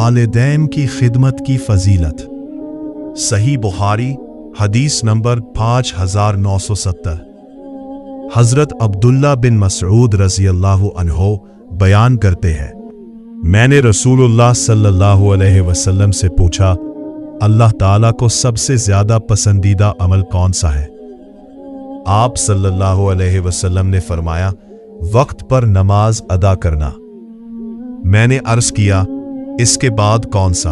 वालिदैन की खिदमत की फजीलत। सही बुखारी हदीस नंबर 5970। हजरत अब्दुल्ला बिन मसऊद रज़ियल्लाहु अन्हु बयान करते हैं, मैंने रसूलुल्लाह सल्लल्लाहु अलैहि वसल्लम से पूछा, अल्लाह ताला को सबसे ज्यादा पसंदीदा अमल कौन सा है? आप सल्लल्लाहु अलैहि वसल्लम ने फरमाया, वक्त पर नमाज अदा करना। मैंने अर्ज किया, इसके बाद कौन सा?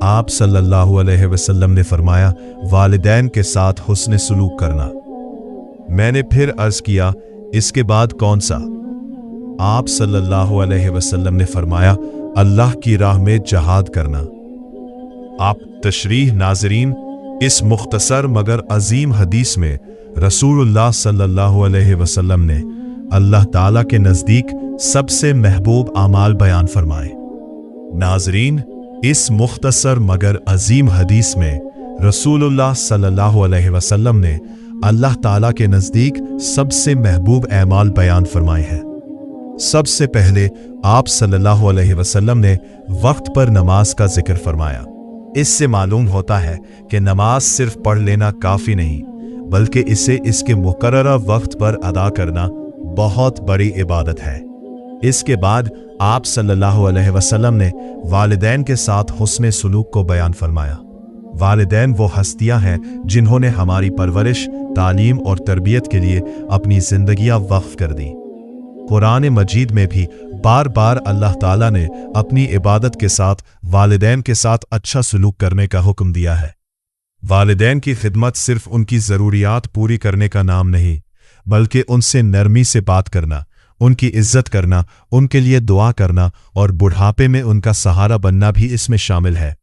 आप सल्लल्लाहु अलैहि वसल्लम ने फरमाया, वालिदैन के साथ हुस्न सुलूक करना। मैंने फिर अर्ज किया, इसके बाद कौन सा? आप सल्लल्लाहु अलैहि वसल्लम ने फरमाया, अल्लाह की राह में जहाद करना। आप तशरीह नाज़रीन, इस मुख्तसर मगर अजीम हदीस में रसूलुल्लाह सल्लल्लाहु अलैहि वसल्लम ने अल्लाह ताला के नज़दीक सबसे महबूब आमाल बयान फरमाए। नाज़रीन, इस मुख्तसर मगर अजीम हदीस में रसूलुल्लाह सल्लल्लाहु अलैहि वसल्लम ने अल्लाह ताला के नज़दीक सबसे महबूब आमाल बयान फरमाए हैं। सबसे पहले आप सल्लल्लाहु अलैहि वसल्लम ने वक्त पर नमाज का जिक्र फरमाया। इससे मालूम होता है कि नमाज सिर्फ पढ़ लेना काफ़ी नहीं, बल्कि इसे इसके मुकर्ररा वक्त पर अदा करना बहुत बड़ी इबादत है। इसके बाद आप सल्लल्लाहु अलैहि वसल्लम ने वालिदैन के साथ हुस्न सुलूक को बयान फरमाया। वालिदैन वो हस्तियां हैं जिन्होंने हमारी परवरिश, तालीम और तरबियत के लिए अपनी जिंदगियां वक्फ कर दी। कुरान मजीद में भी बार बार अल्लाह ताला ने अपनी इबादत के साथ वालिदैन के साथ अच्छा सलूक करने का हुक्म दिया है। वालिदैन की खिदमत सिर्फ उनकी ज़रूरियात पूरी करने का नाम नहीं, बल्कि उनसे नरमी से बात करना, उनकी इज्जत करना, उनके लिए दुआ करना और बुढ़ापे में उनका सहारा बनना भी इसमें शामिल है।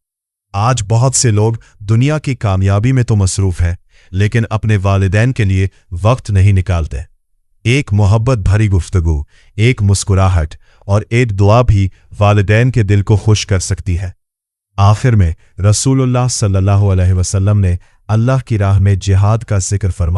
आज बहुत से लोग दुनिया की कामयाबी में तो मसरूफ हैं, लेकिन अपने वालिदैन के लिए वक्त नहीं निकालते। एक मोहब्बत भरी गुफ्तगू, एक मुस्कुराहट और एक दुआ भी वालिदैन के दिल को खुश कर सकती है। आखिर में रसूलुल्लाह सल्लल्लाहु अलैहि वसल्लम ने अल्लाह की राह में जिहाद का जिक्र फरमाया।